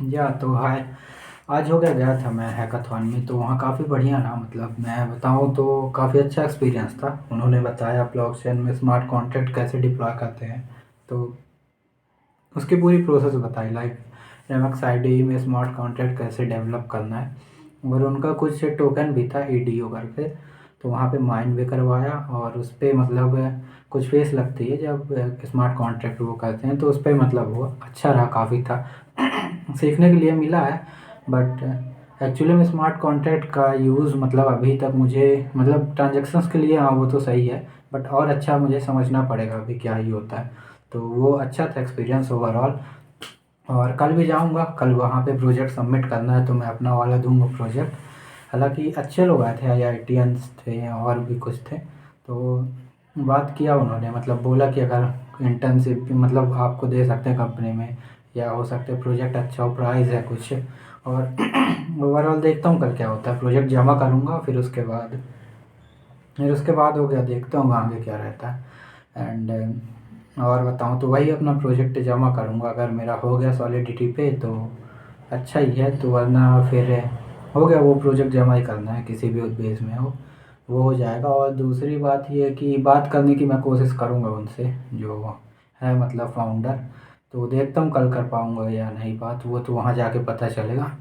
जी हाँ, तो हाय। आज हो गया था मैं हैकाथॉन में, तो वहाँ काफ़ी बढ़िया रहा। मतलब मैं बताऊँ तो काफ़ी अच्छा एक्सपीरियंस था। उन्होंने बताया ब्लॉकचेन में स्मार्ट कॉन्ट्रैक्ट कैसे डिप्लॉय करते हैं, तो उसकी पूरी प्रोसेस बताई। लाइक रेमक्स आईडी में स्मार्ट कॉन्ट्रैक्ट कैसे डेवलप करना है, और उनका कुछ टोकन भी था ईडीओ करके। तो वहाँ पे माइन भी करवाया, और उस पे मतलब कुछ फीस लगती है जब स्मार्ट कॉन्ट्रैक्ट वो करते हैं, तो उस पे मतलब वो अच्छा रहा, काफ़ी था। सीखने के लिए मिला है। बट एक्चुअली में स्मार्ट कॉन्ट्रैक्ट का यूज़ मतलब अभी तक मुझे मतलब ट्रांजेक्शन्स के लिए हाँ वो तो सही है, बट और अच्छा मुझे समझना पड़ेगा अभी क्या ही होता है। तो वो अच्छा था एक्सपीरियंस ओवरऑल। और कल भी जाऊंगा, कल वहाँ पे प्रोजेक्ट सबमिट करना है, तो मैं अपना वाला दूंगा प्रोजेक्ट। हालांकि अच्छे लोग आए थे, आईआईटियंस थे और भी कुछ थे। तो बात किया उन्होंने, मतलब बोला कि अगर इंटर्नशिप भी मतलब आपको दे सकते हैं कंपनी में, या हो सकता है प्रोजेक्ट अच्छा हो, प्राइस है कुछ। और ओवरऑल देखता हूँ कल क्या होता है, प्रोजेक्ट जमा करूँगा, फिर उसके बाद हो गया, देखता हूँ आगे क्या रहता है। एंड और बताऊँ तो वही अपना प्रोजेक्ट जमा करूँगा। अगर मेरा हो गया सॉलिडिटी पे तो अच्छा ही है, तो वरना फिर हो गया, वो प्रोजेक्ट जमा ही करना है किसी भी बेस में हो, वो हो जाएगा। और दूसरी बात ये है कि बात करने की मैं कोशिश करूँगा उनसे, जो है मतलब फाउंडर। तो देखता हूँ कल कर पाऊँगा या नहीं बात, वो तो वहाँ जाके पता चलेगा।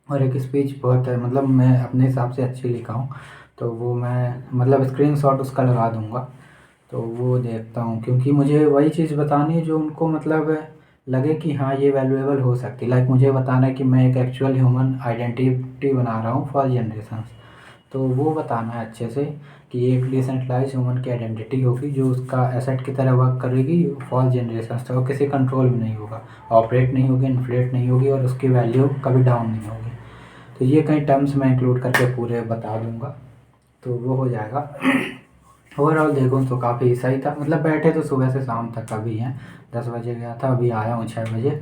और एक स्पीच बहुत है, मतलब मैं अपने हिसाब से अच्छी लिखा हूँ, तो वो मैं मतलब स्क्रीनशॉट उसका लगा दूँगा। तो वो देखता हूँ, क्योंकि मुझे वही चीज़ बतानी है जो उनको मतलब लगे कि हाँ ये वैल्यूएबल हो सकती है। लाइक मुझे बताना है कि मैं एक एक्चुअल ह्यूमन आइडेंटिटी बना रहा हूँ फॉर जनरेशन। तो वो बताना है अच्छे से कि ये एक डिसेंट्रलाइज ह्यूमन की आइडेंटिटी होगी जो उसका एसेट की तरह वर्क करेगी फॉर जनरेशन तक, और किसी कंट्रोल में नहीं होगा, ऑपरेट नहीं होगी, इन्फ्लेट नहीं होगी, और उसकी वैल्यू कभी डाउन नहीं होगी। तो ये कई टर्म्स मैं इंक्लूड करके पूरे बता दूंगा, तो वो हो जाएगा। ओवरऑल देखूँ तो काफ़ी सही था। मतलब बैठे तो सुबह से शाम तक अभी हैं, 10 बजे गया था, अभी आया हूँ 6 बजे।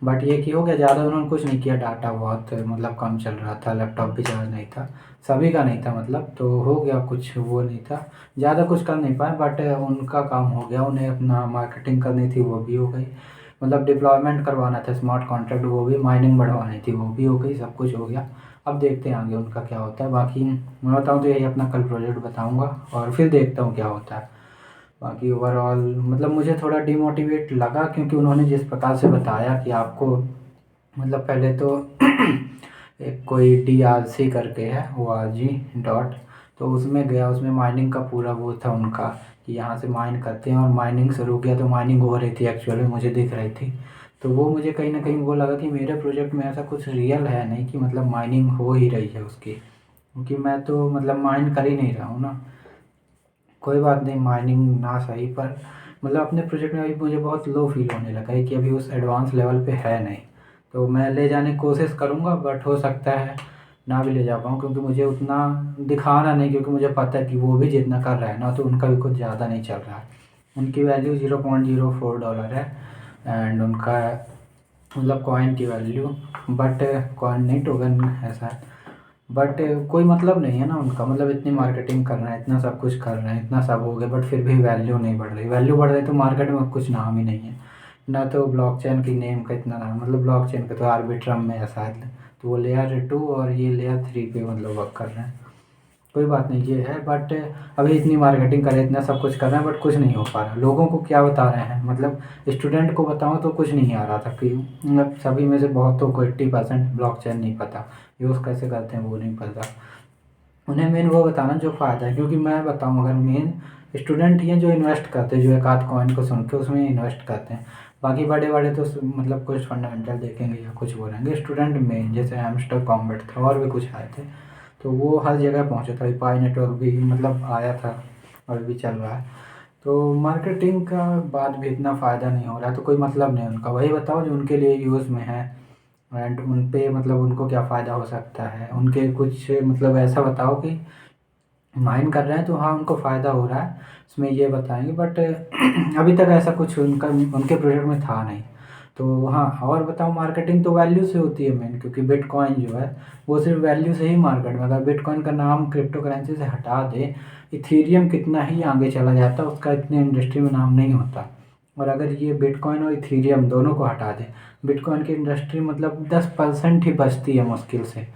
बट ये कि हो गया, ज़्यादा उन्होंने कुछ नहीं किया, डाटा बहुत मतलब कम चल रहा था, लैपटॉप भी चार्ज नहीं था, सभी का नहीं था मतलब, तो हो गया, कुछ वो नहीं था, ज़्यादा कुछ कर नहीं पाए। बट उनका काम हो गया, उन्हें अपना मार्केटिंग करनी थी वो भी हो गई, मतलब डिप्लॉयमेंट करवाना था स्मार्ट कॉन्ट्रैक्ट वो भी, माइनिंग बढ़वानी थी वो भी हो गई, सब कुछ हो गया। अब देखते हैं आगे उनका क्या होता है। बाकी मैं बताऊँ तो यही अपना कल प्रोजेक्ट बताऊँगा, और फिर देखता हूँ क्या होता है। बाकी ओवरऑल मतलब मुझे थोड़ा डिमोटिवेट लगा, क्योंकि उन्होंने जिस प्रकार से बताया कि आपको मतलब पहले तो एक कोई DRC करके है, ORG डॉट, तो उसमें गया, उसमें माइनिंग का पूरा वो था उनका कि यहाँ से माइन करते हैं, और माइनिंग शुरू किया तो माइनिंग हो रही थी, एक्चुअली मुझे दिख रही थी। तो वो मुझे कहीं ना कहीं वो लगा कि मेरे प्रोजेक्ट में ऐसा कुछ रियल है नहीं कि मतलब माइनिंग हो ही रही है उसकी, क्योंकि मैं तो मतलब माइन कर ही नहीं रहा हूँ ना। कोई बात नहीं, माइनिंग ना सही, पर मतलब अपने प्रोजेक्ट में अभी मुझे बहुत लो फील होने लगा है कि अभी उस एडवांस लेवल पे है नहीं। तो मैं ले जाने की कोशिश करूँगा, बट हो सकता है ना भी ले जा पाऊँ, क्योंकि मुझे उतना दिखाना नहीं, क्योंकि मुझे पता है कि वो भी जितना कर रहा है ना, तो उनका भी कुछ ज़्यादा नहीं चल रहा है। उनकी वैल्यू $0.04 है, एंड उनका मतलब कॉइन की वैल्यू, बट कॉइन नहीं, टोकन ऐसा है। बट कोई मतलब नहीं है ना उनका, मतलब इतनी मार्केटिंग कर रहे हैं, इतना सब कुछ कर रहे हैं, इतना सब हो गया, बट फिर भी वैल्यू नहीं बढ़ रही। वैल्यू बढ़ रही तो मार्केट में कुछ नाम ही नहीं है ना, तो ब्लॉकचेन की नेम का इतना नाम, मतलब ब्लॉकचेन का तो आर्बिट्रम में है शायद, तो वो लेयर 2 और ये लेयर 3 पे मतलब वर्क कर रहे हैं। कोई बात नहीं, ये है। बट अभी इतनी मार्केटिंग कर रहे हैं, इतना सब कुछ कर रहे हैं, बट कुछ नहीं हो पा रहा। लोगों को क्या बता रहे हैं, मतलब स्टूडेंट को बताऊँ तो कुछ नहीं आ रहा था कि मतलब सभी में से बहुतों को 80% ब्लॉकचेन नहीं पता, यूज़ कैसे करते हैं वो नहीं पता। उन्हें मेन वो बताना जो फ़ायदा है, क्योंकि मैं बताऊँ अगर मेन स्टूडेंट ही हैं जो इन्वेस्ट करते हैं, जो एक आध कॉइन को सुन के उसमें इन्वेस्ट करते हैं। बाकी बड़े बड़े तो मतलब कुछ फंडामेंटल देखेंगे या कुछ बोलेंगे। स्टूडेंट मेन, जैसे हैमस्टर कॉम्बेट था और भी कुछ आए थे, तो वो हर जगह पहुँचा था। पाई नेटवर्क भी मतलब आया था और भी चल रहा है। तो मार्केटिंग का बाद भी इतना फ़ायदा नहीं हो रहा है, तो कोई मतलब नहीं उनका। वही बताओ जो उनके लिए यूज़ में है, एंड उन पे मतलब उनको क्या फ़ायदा हो सकता है, उनके कुछ मतलब ऐसा बताओ कि माइन कर रहे हैं तो हाँ उनको फ़ायदा हो रहा है, उसमें ये बताएंगे। बट अभी तक ऐसा कुछ उनका उनके प्रोजेक्ट में था नहीं। तो हाँ, और बताओ, मार्केटिंग तो वैल्यू से होती है मेन, क्योंकि बिटकॉइन जो है वो सिर्फ वैल्यू से ही मार्केट में, अगर बिटकॉइन का नाम क्रिप्टो करेंसी से हटा दे, इथेरियम कितना ही आगे चला जाता है, उसका इतने इंडस्ट्री में नाम नहीं होता। और अगर ये बिटकॉइन और इथीरियम दोनों को हटा दें, बिटकॉइन की इंडस्ट्री मतलब 10% ही बचती है मुश्किल से।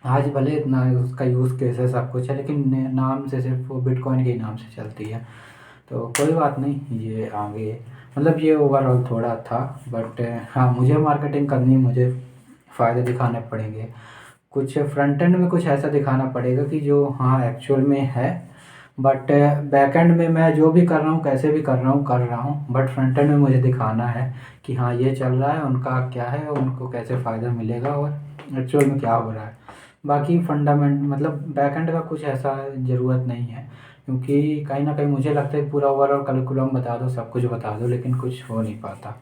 आज भले इतना उसका यूज़ केस है सब कुछ है, लेकिन नाम से सिर्फ वो बिटकॉइन के ही नाम से चलती है। तो कोई बात नहीं, ये आगे मतलब ये ओवरऑल थोड़ा था, बट हाँ मुझे मार्केटिंग करनी है, मुझे फ़ायदे दिखाने पड़ेंगे, कुछ फ्रंट एंड में कुछ ऐसा दिखाना पड़ेगा कि जो हाँ एक्चुअल में है, बट बैक एंड में मैं जो भी कर रहा हूँ कैसे भी कर रहा हूँ, बट फ्रंट एंड में मुझे दिखाना है कि हाँ ये चल रहा है, उनका क्या है, उनको कैसे फ़ायदा मिलेगा और एक्चुअल में क्या हो रहा है। बाकी फंडामेंट मतलब बैक एंड का कुछ ऐसा ज़रूरत नहीं है, क्योंकि कहीं ना कहीं मुझे लगता है पूरा ओवरऑल करिकुलम बता दो, सब कुछ बता दो, लेकिन कुछ हो नहीं पाता।